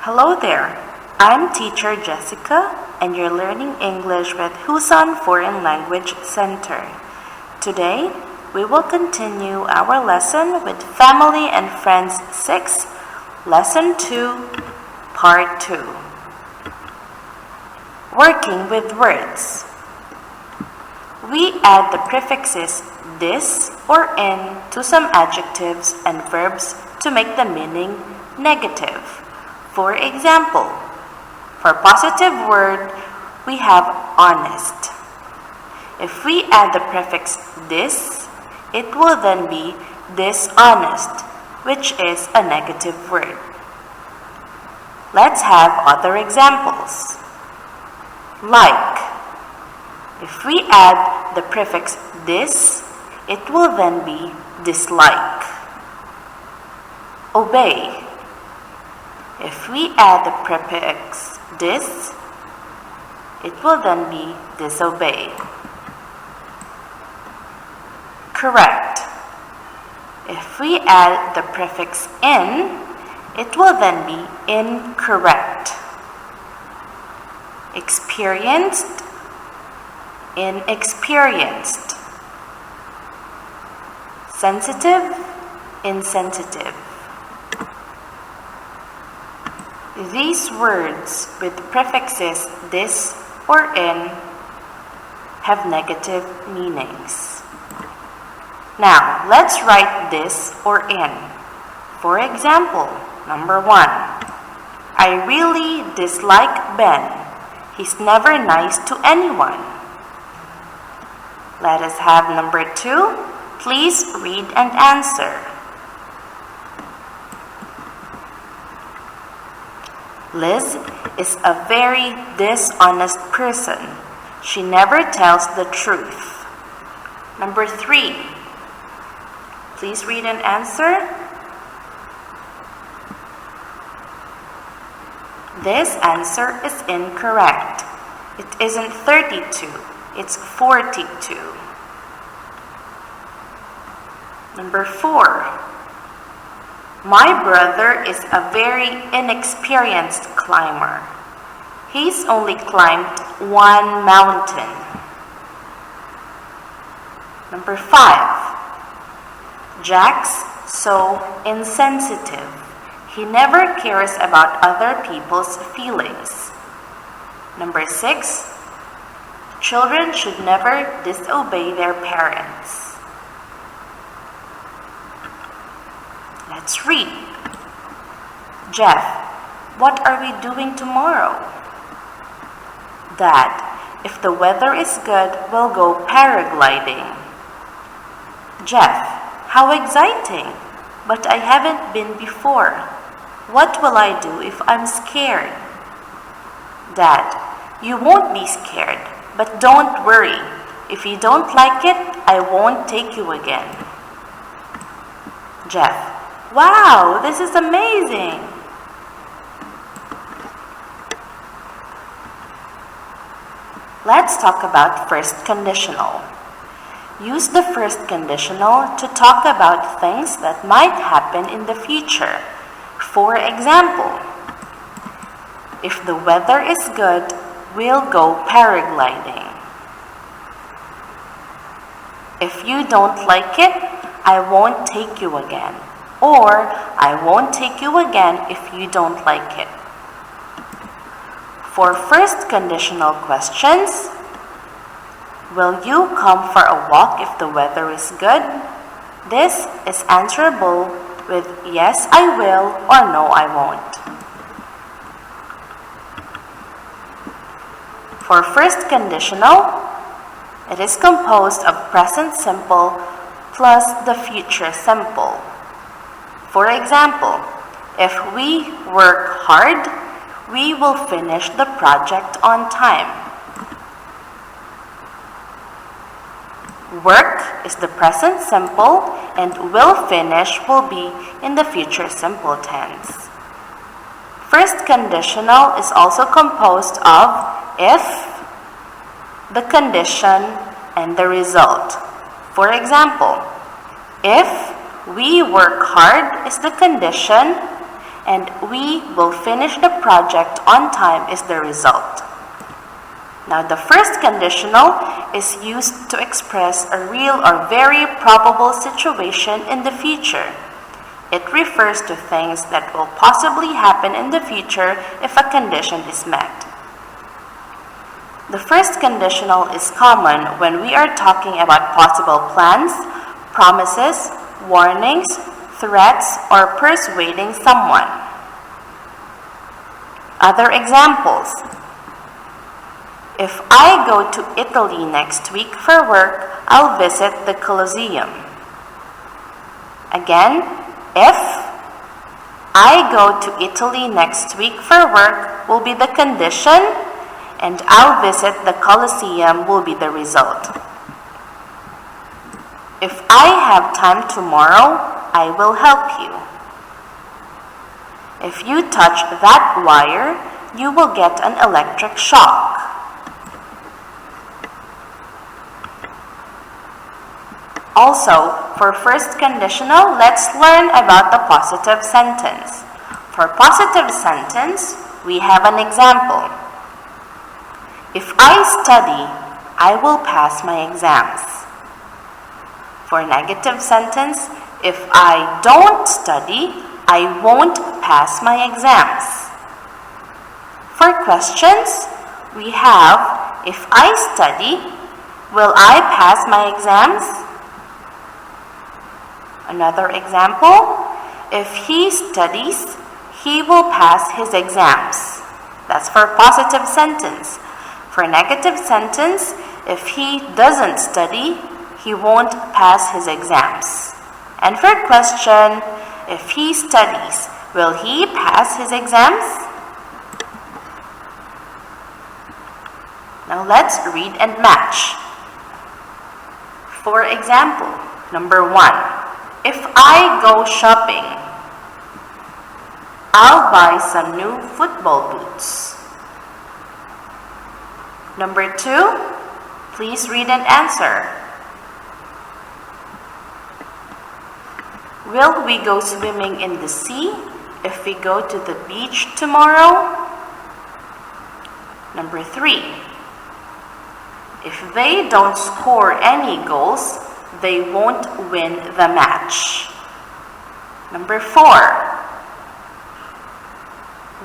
Hello there, I'm teacher Jessica and you're learning English with Husan Foreign Language Center. Today, we will continue our lesson with Family and Friends 6, Lesson 2, Part 2. Working with words. We add the prefixes this or in to some adjectives and verbs to make the meaning negative. For example, for positive word, we have honest. If we add the prefix this, it will then be dishonest, which is a negative word. Let's have other examples. Like, if we add the prefix this, it will then be dislike. Obey. If we add the prefix dis, it will then be disobey. Correct. If we add the prefix in, it will then be incorrect. Experienced, inexperienced. Sensitive, insensitive. These words with prefixes this or in have negative meanings. Now, let's write this or in. For example, number 1. I really dislike Ben. He's never nice to anyone. Let us have number 2. Please read and answer. Liz is a very dishonest person. She never tells the truth. Number 3. Please read and answer. This answer is incorrect. It isn't 32, it's 42. Number 4. My brother is a very inexperienced climber. He's only climbed one mountain. Number 5. Jack's so insensitive. He never cares about other people's feelings. Number 6. Children should never disobey their parents. Let's read. Jeff, what are we doing tomorrow? Dad, if the weather is good, we'll go paragliding. Jeff, how exciting! But I haven't been before. What will I do if I'm scared? Dad, you won't be scared, but don't worry. If you don't like it, I won't take you again. Jeff, wow, this is amazing! Let's talk about first conditional. Use the first conditional to talk about things that might happen in the future. For example, if the weather is good, we'll go paragliding. If you don't like it, I won't take you again. Or, I won't take you again if you don't like it. For first conditional questions, will you come for a walk if the weather is good? This is answerable with yes, I will or no, I won't. For first conditional, it is composed of present simple plus the future simple. For example, if we work hard, we will finish the project on time. Work is the present simple and will finish will be in the future simple tense. First conditional is also composed of if, the condition, and the result. For example, if we work hard is the condition and we will finish the project on time is the result. Now, the first conditional is used to express a real or very probable situation in the future. It refers to things that will possibly happen in the future if a condition is met. The first conditional is common when we are talking about possible plans, promises, warnings, threats, or persuading someone. Other examples. If I go to Italy next week for work, I'll visit the Colosseum. Again, if I go to Italy next week for work will be the condition, and I'll visit the Colosseum will be the result. If I have time tomorrow, I will help you. If you touch that wire, you will get an electric shock. Also, for first conditional, let's learn about the positive sentence. For positive sentence, we have an example. If I study, I will pass my exams. For negative sentence, if I don't study, I won't pass my exams. For questions, we have, if I study, will I pass my exams? Another example, if he studies, he will pass his exams. That's for positive sentence. For negative sentence, if he doesn't study, he won't pass his exams. And for question, if he studies, will he pass his exams? Now let's read and match. For example, number 1. If I go shopping, I'll buy some new football boots. Number 2, please read and answer. Will we go swimming in the sea if we go to the beach tomorrow? Number 3, if they don't score any goals, they won't win the match. Number 4,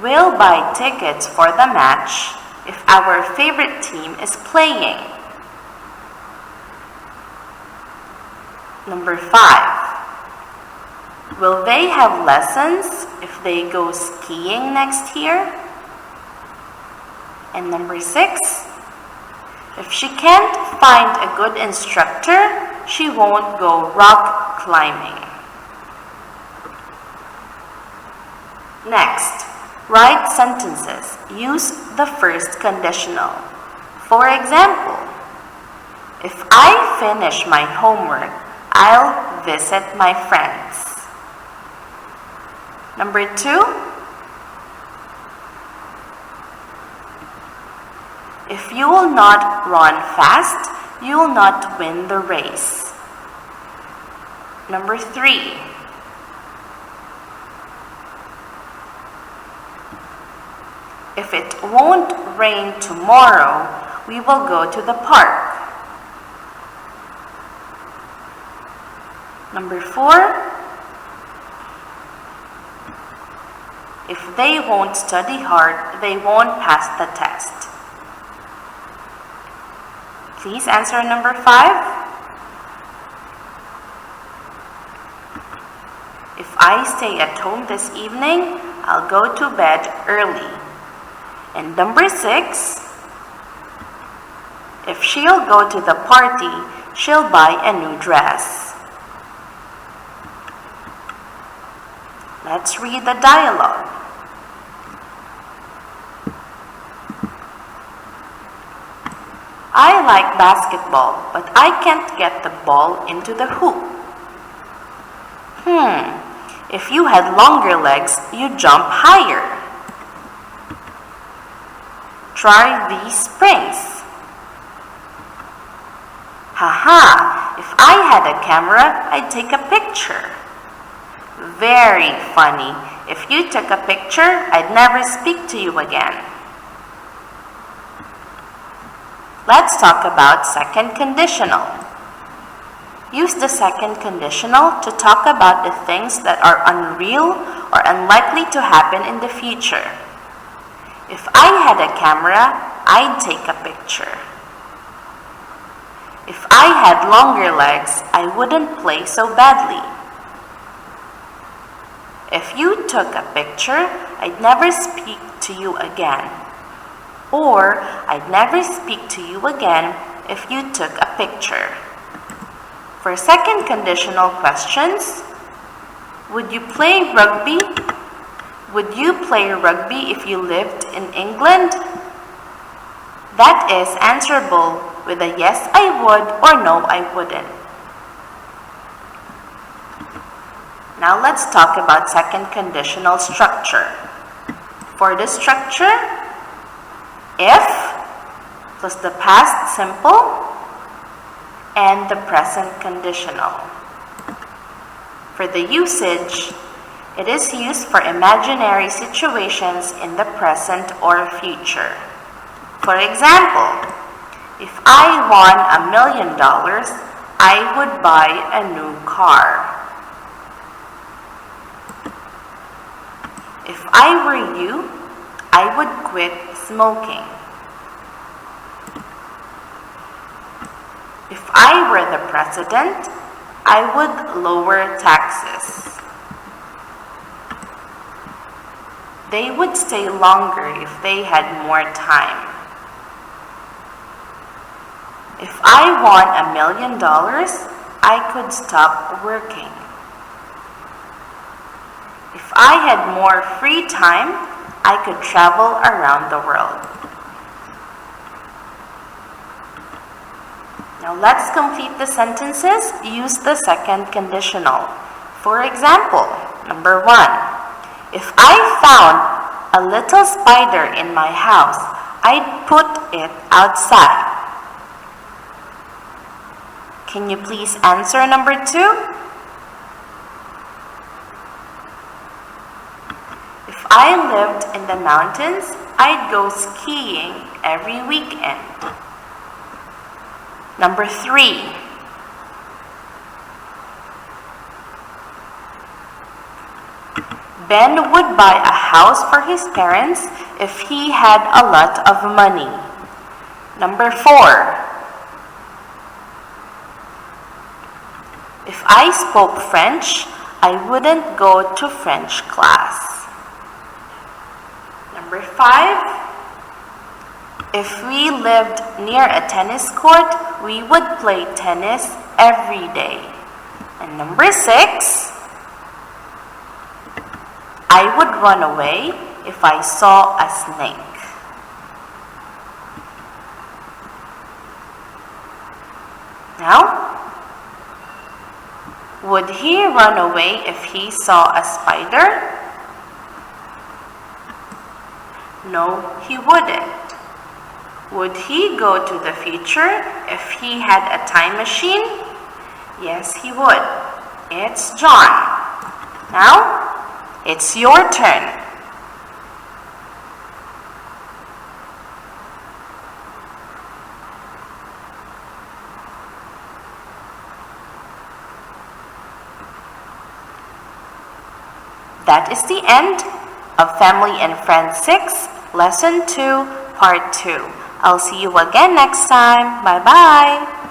we'll buy tickets for the match if our favorite team is playing. Number 5, will they have lessons if they go skiing next year? And number 6, if she can't find a good instructor, she won't go rock climbing. Next, write sentences. Use the first conditional. For example, if I finish my homework, I'll visit my friends. Number 2, if you will not run fast, you will not win the race. Number 3, if it won't rain tomorrow, we will go to the park. Number 4, if they won't study hard, they won't pass the test. Please answer number 5. If I stay at home this evening, I'll go to bed early. And number 6, if she'll go to the party, she'll buy a new dress. Let's read the dialogue. I like basketball, but I can't get the ball into the hoop. If you had longer legs, you'd jump higher. Try these springs. Haha, if I had a camera, I'd take a picture. Very funny. If you took a picture, I'd never speak to you again. Let's talk about second conditional. Use the second conditional to talk about the things that are unreal or unlikely to happen in the future. If I had a camera, I'd take a picture. If I had longer legs, I wouldn't play so badly. If you took a picture, I'd never speak to you again. Or, I'd never speak to you again if you took a picture. For second conditional questions, would you play rugby? Would you play rugby if you lived in England? That is answerable with a yes I would or no I wouldn't. Now let's talk about second conditional structure. For the structure, if plus the past simple and the present conditional. For the usage, it is used for imaginary situations in the present or future. For example, if I won $1 million, I would buy a new car. If I were you, I would quit smoking. If I were the president, I would lower taxes. They would stay longer if they had more time. If I won $1 million, I could stop working. If I had more free time, I could travel around the world. Now let's complete the sentences. Use the second conditional. For example, number 1. If I found a little spider in my house, I'd put it outside. Can you please answer number 2? If I lived in the mountains, I'd go skiing every weekend. Number 3. Ben would buy a house for his parents if he had a lot of money. Number 4. If I spoke French, I wouldn't go to French class. Number 5. If we lived near a tennis court, we would play tennis every day. And number 6. I would run away if I saw a snake. Now, would he run away if he saw a spider? No, he wouldn't. Would he go to the future if he had a time machine? Yes, he would. It's John. Now, it's your turn. That is the end of Family and Friends 6, Lesson 2, Part 2. I'll see you again next time. Bye-bye.